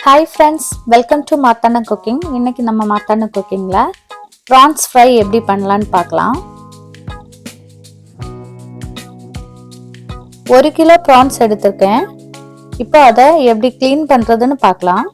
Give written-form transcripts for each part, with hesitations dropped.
Hi friends, welcome to Marthandam cooking. இன்னைக்கு நம்ம மார்த்தாண்டம் குக்கிங்கில் ப்ரான்ஸ் ஃப்ரை எப்படி பண்ணலான்னு பார்க்கலாம். 1 கிலோ ப்ரான்ஸ் எடுத்திருக்கேன். இப்போ அதை எப்படி க்ளீன் பண்ணுறதுன்னு பார்க்கலாம்.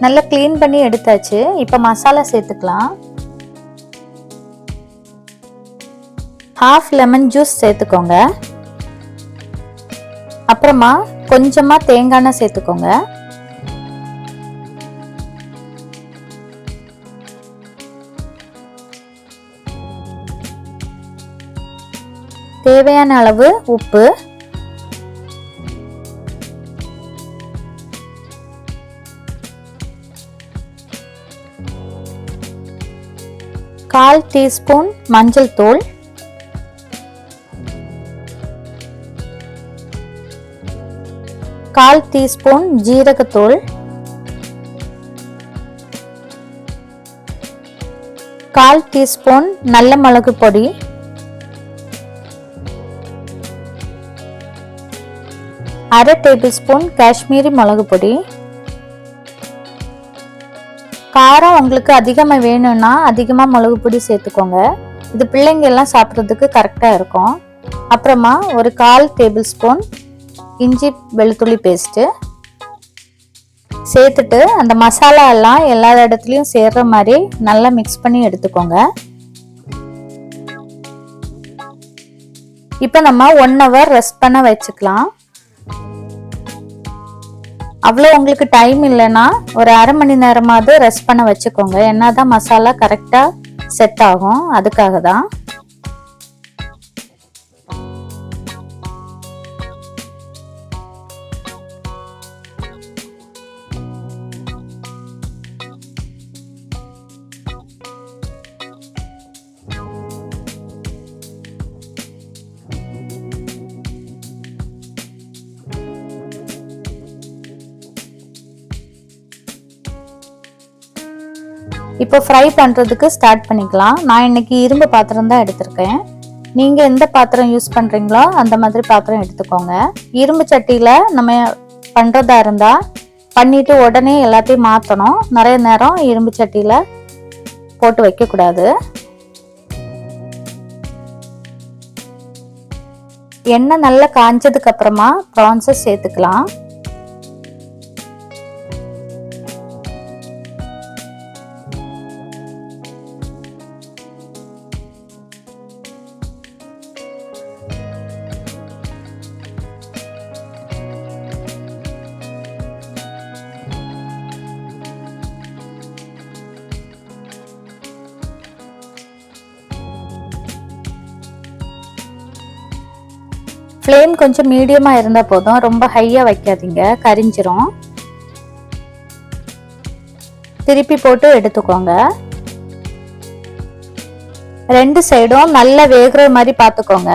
நல்லா க்ளீன் பண்ணி எடுத்தாச்சு. இப்போ மசாலா சேர்த்துக்கலாம். ஹாஃப் லெமன் ஜூஸ் சேர்த்துக்கோங்க. அப்புறமா கொஞ்சமா தேங்காய் எண்ணெய் சேர்த்துக்கோங்க. தேவையான அளவு உப்பு, கால் டீஸ்பூன் மஞ்சள் தூள், கால் டீஸ்பூன் ஜீரகத்தூள், கால் டீஸ்பூன் நல்ல மிளகு பொடி, அரை டேபிள் ஸ்பூன் காஷ்மீரி மிளகு பொடி. காரம் உங்களுக்கு அதிகமாக வேணும்னா அதிகமாக மிளகு பொடி சேர்த்துக்கோங்க. இது பிள்ளைங்க எல்லாம் சாப்பிட்றதுக்கு கரெக்டாக இருக்கும். அப்புறமா ஒரு கால் டேபிள் ஸ்பூன் இஞ்சி வெளுத்துள்ளி பேஸ்ட்டு சேர்த்துட்டு அந்த மசாலா எல்லாம் எல்லா இடத்துலையும் சேர்ற மாதிரி நல்லா மிக்ஸ் பண்ணி எடுத்துக்கோங்க. இப்போ நம்ம 1 hour ரெஸ்ட் பண்ண வச்சுக்கலாம். அவ்வளோ உங்களுக்கு டைம் இல்லைன்னா ஒரு அரை மணி நேரமாவது ரெஸ்ட் பண்ண வச்சுக்கோங்க. என்னதான் மசாலா கரெக்டாக செட் ஆகும், அதுக்காக தான். இப்போ ஃப்ரை பண்ணுறதுக்கு ஸ்டார்ட் பண்ணிக்கலாம். நான் இன்னைக்கு இரும்பு பாத்திரம் தான் எடுத்திருக்கேன். நீங்கள் எந்த பாத்திரம் யூஸ் பண்ணுறீங்களோ அந்த மாதிரி பாத்திரம் எடுத்துக்கோங்க. இரும்பு சட்டியில் நம்ம பண்ணுறதா இருந்தால் பண்ணிவிட்டு உடனே எல்லாத்தையும் மாற்றணும். நிறைய நேரம் இரும்பு சட்டியில் போட்டு வைக்கக்கூடாது. எண்ணெய் நல்லா காஞ்சதுக்கு அப்புறமா ப்ரான்ஸை சேர்த்துக்கலாம். ஃப்ளேம் கொஞ்சம் மீடியமாக இருந்தால் போதும், ரொம்ப ஹையாக வைக்காதீங்க, கரிஞ்சிரும். திருப்பி போட்டு எடுத்துக்கோங்க. 2 சைடும் நல்லா வேகிற மாதிரி பார்த்துக்கோங்க.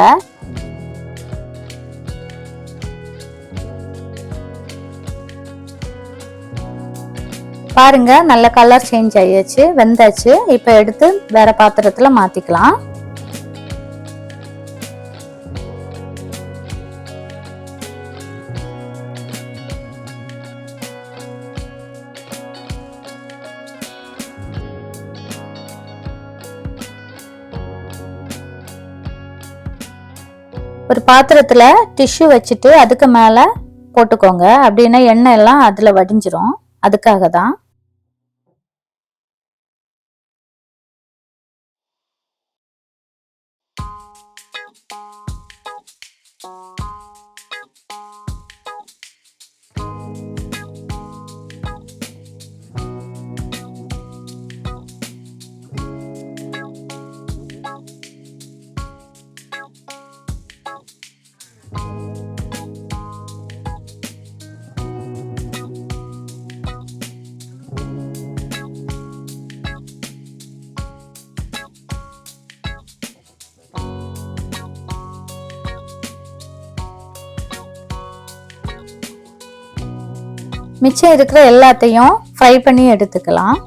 பாருங்க, நல்ல கலர் சேஞ்ச் ஆயாச்சு, வெந்தாச்சு. இப்போ எடுத்து வேற பாத்திரத்தில் மாற்றிக்கலாம். ஒரு பாத்திரத்துல டிஷ்யூ வச்சுட்டு அதுக்கு மேல போட்டுக்கோங்க. அப்படின்னா எண்ணெய் எல்லாம் அதுல வடிஞ்சிரும், அதுக்காக தான். மிச்சம் இருக்கிற எல்லாத்தையும் ஃப்ரை பண்ணி எடுத்துக்கலாம்.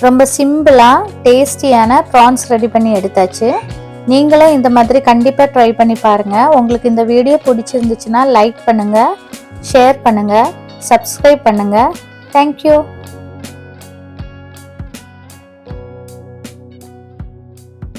ரொம்ப சிம்பிளாக டேஸ்டியான ப்ரான்ஸ் ரெடி பண்ணி எடுத்தாச்சு. நீங்களும் இந்த மாதிரி கண்டிப்பாக ட்ரை பண்ணி பாருங்கள். உங்களுக்கு இந்த வீடியோ பிடிச்சிருந்துச்சுன்னா லைக் பண்ணுங்கள், ஷேர் பண்ணுங்கள், சப்ஸ்கிரைப் பண்ணுங்கள். தேங்க்யூ.